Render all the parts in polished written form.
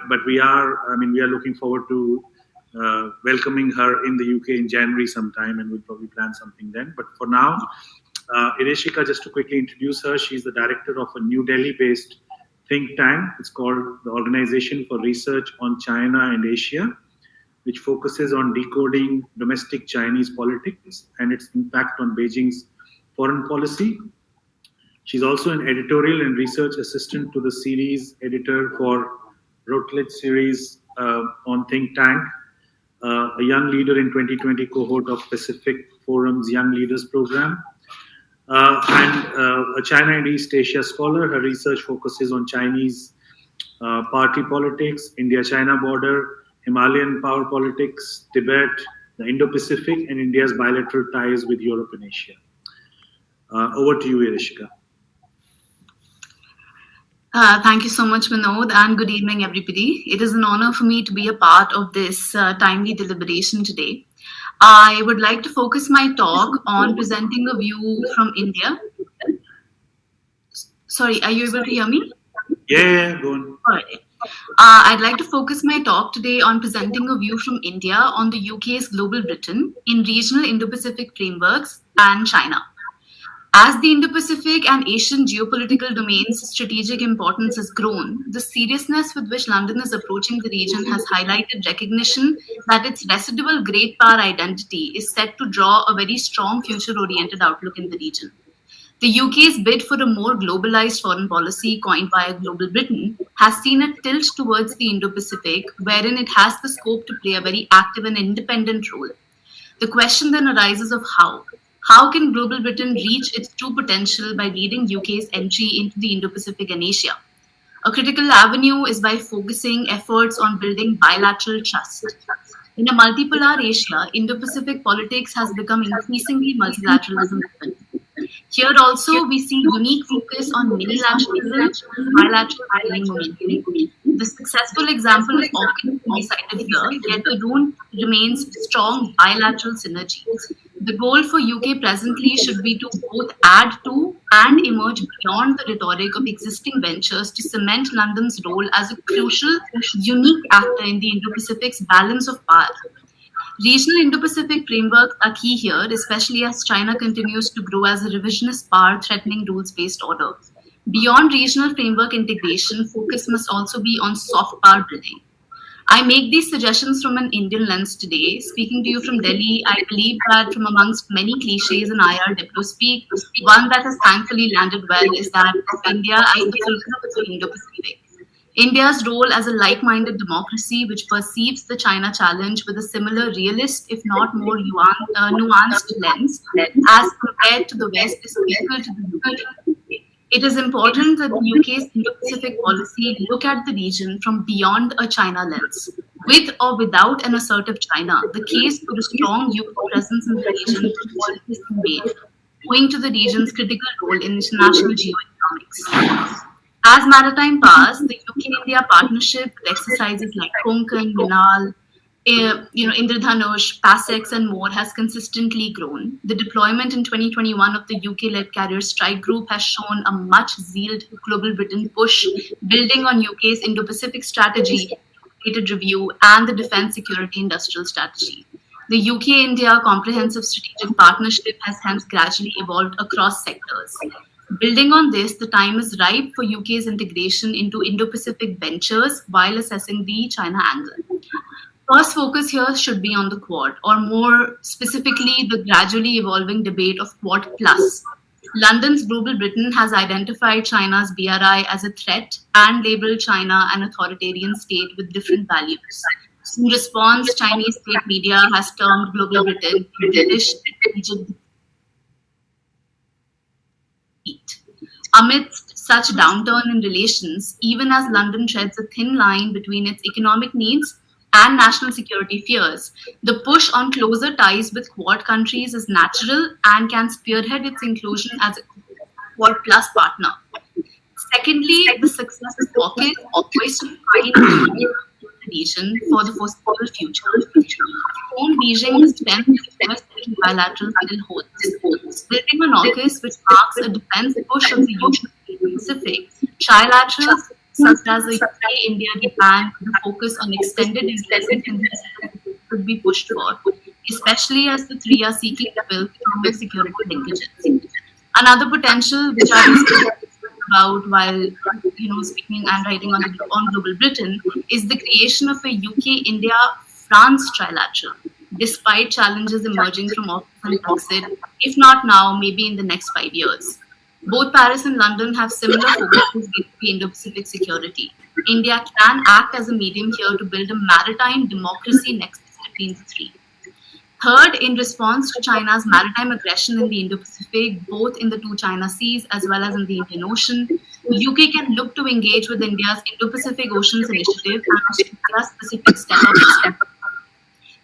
but we are looking forward to welcoming her in the UK in January sometime, and we'll probably plan something then. But for now, Eerishika, just to quickly introduce her, she's the director of a New Delhi-based think tank. It's called the Organization for Research on China and Asia, which focuses on decoding domestic Chinese politics and its impact on Beijing's foreign policy. She's also an editorial and research assistant to the series editor for Routledge series on Think Tank, a young leader in 2020 cohort of Pacific Forum's Young Leaders Program, and a China and East Asia scholar. Her research focuses on Chinese party politics, India-China border, Himalayan power politics, Tibet, the Indo-Pacific, and India's bilateral ties with Europe and Asia. Over to you, Eerishika. Thank you so much, Vinod, and good evening, everybody. It is an honor for me to be a part of this timely deliberation today. I would like to focus my talk on presenting a view from India. Sorry, are you able to hear me? Yeah, go on. All right. I'd like to focus my talk today on presenting a view from India on the UK's Global Britain in regional Indo-Pacific frameworks and China. As the Indo-Pacific and Asian geopolitical domain's strategic importance has grown, the seriousness with which London is approaching the region has highlighted recognition that its residual great power identity is set to draw a very strong future-oriented outlook in the region. The UK's bid for a more globalized foreign policy coined by a Global Britain has seen a tilt towards the Indo-Pacific, wherein it has the scope to play a very active and independent role. The question then arises of how. How can Global Britain reach its true potential by leading UK's entry into the Indo-Pacific and Asia? A critical avenue is by focusing efforts on building bilateral trust. In a multipolar Asia, Indo-Pacific politics has become increasingly multilateralism driven. Here also, we see unique focus on minilateralism and bilateral gaining momentum. The successful example is often to be cited here, yet the root remains strong bilateral synergy. The goal for UK presently should be to both add to and emerge beyond the rhetoric of existing ventures to cement London's role as a crucial, unique actor in the Indo-Pacific's balance of power. Regional Indo-Pacific frameworks are key here, especially as China continues to grow as a revisionist power threatening rules-based order. Beyond regional framework integration, focus must also be on soft power building. I make these suggestions from an Indian lens today. Speaking to you from Delhi, I believe that from amongst many cliches in IR Diplo speak, one that has thankfully landed well is that of India as the fulcrum of the Indo-Pacific. India's role as a like-minded democracy which perceives the China challenge with a similar realist, if not more nuanced lens, as compared to the West, is equal to the UK. It is important that the UK's Indo-Pacific policy look at the region from beyond a China lens. With or without an assertive China, the case for a strong UK presence in the region is always made, owing to the region's critical role in international geoeconomics. As maritime powers, the UK-India partnership with exercises like Konkan, Minal, Indradhanush, PASEX, and more has consistently grown. The deployment in 2021 of the UK-led Carrier Strike Group has shown a much-zealed Global Britain push, building on UK's Indo-Pacific strategy, integrated review, and the defence security industrial strategy. The UK-India comprehensive strategic partnership has hence gradually evolved across sectors. Building on this, the time is ripe for UK's integration into Indo-Pacific ventures while assessing the China angle. First focus here should be on the Quad, or more specifically, the gradually evolving debate of Quad Plus. London's Global Britain has identified China's BRI as a threat and labeled China an authoritarian state with different values. In response, Chinese state media has termed Global Britain a British strategic. Amidst such downturn in relations, even as London treads a thin line between its economic needs and national security fears, the push on closer ties with Quad countries is natural and can spearhead its inclusion as a Quad Plus partner. Secondly, the success of AUKUS is poised to find the region for the foreseeable future. Own Beijing the strength of US bilateral still holds. Building on AUKUS, which marks a defense push of the UK Pacific, trilaterals such as the UK, India, Japan, with a focus on extended interests in the Pacific could be pushed for, especially as the three are seeking to build stronger security linkages. Another potential, which I've experienced about while speaking and writing on Global Britain, is the creation of a UK, India, France trilateral. Despite challenges emerging from office and Brexit, if not now, maybe in the next 5 years. Both Paris and London have similar focuses with the Indo-Pacific security. India can act as a medium here to build a maritime democracy nexus between the three. Third, in response to China's maritime aggression in the Indo-Pacific, both in the two China Seas as well as in the Indian Ocean, UK can look to engage with India's Indo-Pacific Oceans Initiative and Australia's Pacific Step-Up.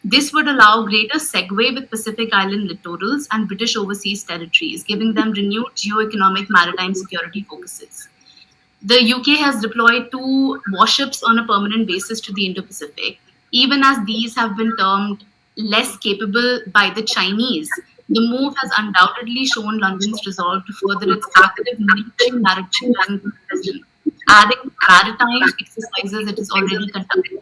This would allow greater segue with Pacific Island littorals and British overseas territories, giving them renewed geo-economic maritime security focuses. The UK has deployed 2 warships on a permanent basis to the Indo-Pacific. Even as these have been termed less capable by the Chinese, the move has undoubtedly shown London's resolve to further its active military maritime presence in the region, adding to maritime exercises it is already conducting.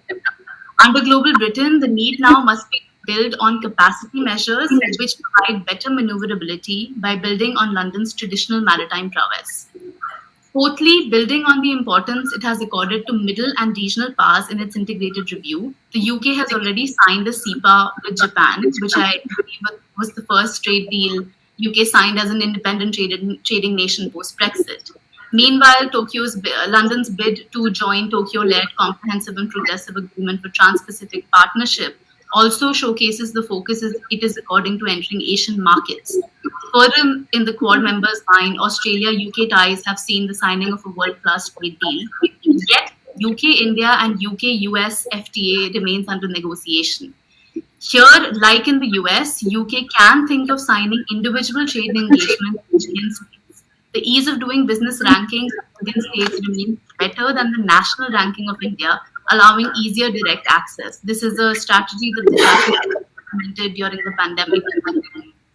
Under Global Britain, the need now must be built on capacity measures which provide better maneuverability by building on London's traditional maritime prowess. Fourthly, building on the importance it has accorded to middle and regional powers in its integrated review, the UK has already signed a CEPA with Japan, which I believe was the first trade deal UK signed as an independent trading nation post-Brexit. Meanwhile, London's bid to join Tokyo-led Comprehensive and Progressive Agreement for Trans-Pacific Partnership also showcases the focus it is according to entering Asian markets. Further, in the Quad members' mind, Australia-UK ties have seen the signing of a world-class trade deal. Yet, UK-India and UK-US FTA remains under negotiation. Here, like in the US, UK can think of signing individual trade engagements with Indian states. The ease of doing business rankings of Indian states remains better than the national ranking of India, allowing easier direct access. This is a strategy that the Japanese implemented during the pandemic.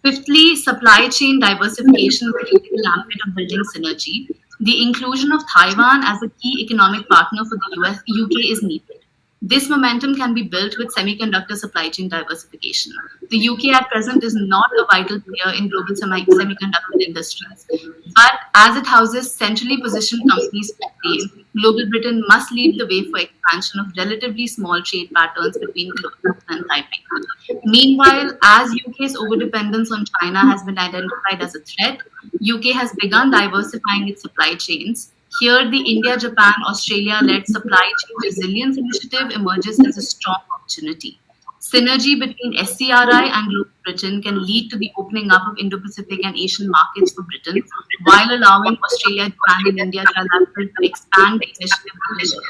Fifthly, supply chain diversification is a critical aspect of building synergy. The inclusion of Taiwan as a key economic partner for the UK is needed. This momentum can be built with semiconductor supply chain diversification. The UK at present is not a vital player in global semiconductor industries, but as it houses centrally positioned companies today, Global Britain must lead the way for expansion of relatively small trade patterns between Global and Taipei. Meanwhile, as UK's overdependence on China has been identified as a threat, UK has begun diversifying its supply chains. Here, the India-Japan-Australia-led supply chain resilience initiative emerges as a strong opportunity. Synergy between SCRI and Global Britain can lead to the opening up of Indo-Pacific and Asian markets for Britain, while allowing Australia, Japan, and India to expand the initiative.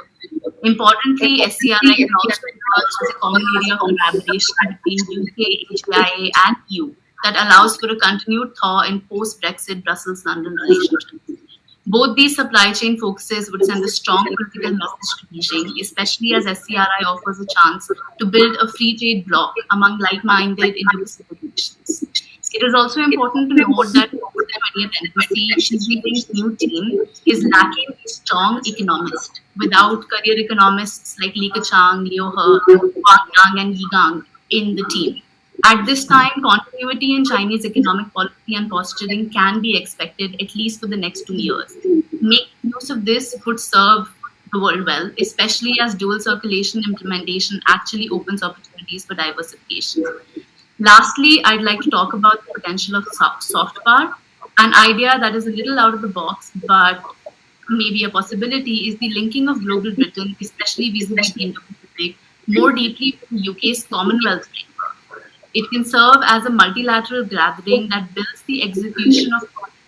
Importantly, SCRI can also emerge as a common area of collaboration between UK, HIA, and EU that allows for a continued thaw in post-Brexit Brussels-London relationships. Both these supply chain focuses would send a strong political message to Beijing, especially as SCRI offers a chance to build a free trade bloc among like-minded Indo-Pacific nations. It is also important to note that the 20th embassy, Xi Jinping's new team, is lacking a strong economist. Without career economists like Li Keqiang, Liu He, Wang Yang, and Yi Gang in the team. At this time, continuity in Chinese economic policy and posturing can be expected at least for the next 2 years. Making use of this would serve the world well, especially as dual circulation implementation actually opens opportunities for diversification. Lastly, I'd like to talk about the potential of soft power. An idea that is a little out of the box, but maybe a possibility, is the linking of Global Britain, especially vis-a-vis the Indo-Pacific, more deeply with the UK's Commonwealth framework. It can serve as a multilateral gathering that builds the execution of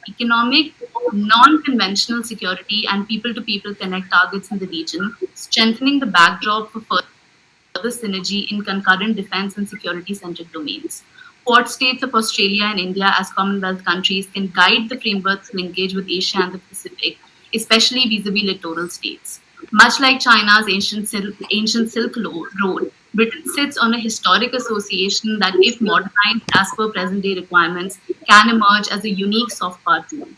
economic, non-conventional security and people-to-people connect targets in the region, strengthening the backdrop for further synergy in concurrent defense and security-centric domains. Port states of Australia and India as Commonwealth countries can guide the framework's linkage with Asia and the Pacific, especially vis-a-vis littoral states. Much like China's ancient Silk Road, Britain sits on a historic association that, if modernized as per present-day requirements, can emerge as a unique soft power tool.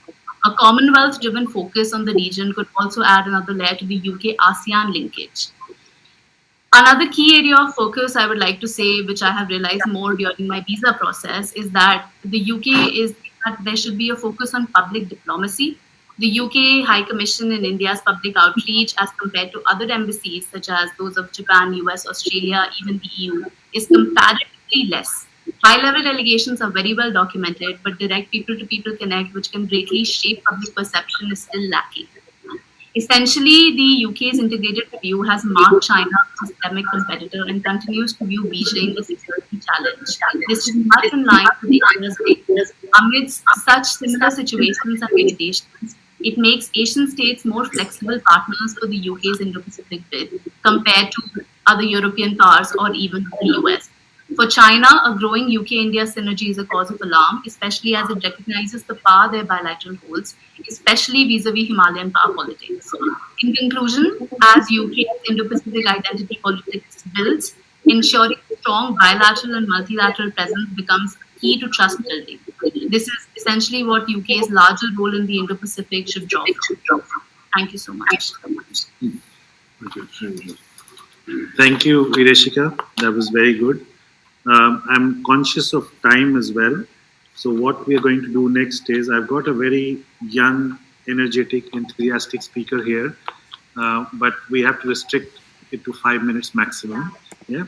A Commonwealth driven focus on the region could also add another layer to the UK ASEAN linkage. Another key area of focus I would like to say, which I have realized more during my visa process, is that the UK is that there should be a focus on public diplomacy. The UK High Commission in India's public outreach, as compared to other embassies such as those of Japan, US, Australia, even the EU, is comparatively less. High level delegations are very well documented, but direct people to people connect, which can greatly shape public perception, is still lacking. Essentially, the UK's integrated review has marked China as a systemic competitor and continues to view Beijing as a security challenge. This is much in line with Asia's goals. Amidst such similar situations and limitations, it makes Asian states more flexible partners for the UK's Indo-Pacific bid compared to other European powers or even the US. For China, a growing UK-India synergy is a cause of alarm, especially as it recognizes the power their bilateral holds, especially vis-a-vis Himalayan power politics. In conclusion, as UK's Indo-Pacific identity politics builds, ensuring strong bilateral and multilateral presence becomes key to trust building. This is essentially what UK's larger role in the Indo-Pacific should draw from. Thank you so much. Thank you, Eerishika. That was very good. I'm conscious of time as well. So, what we are going to do next is I've got a very young, energetic, enthusiastic speaker here, but we have to restrict it to 5 minutes maximum. Yeah.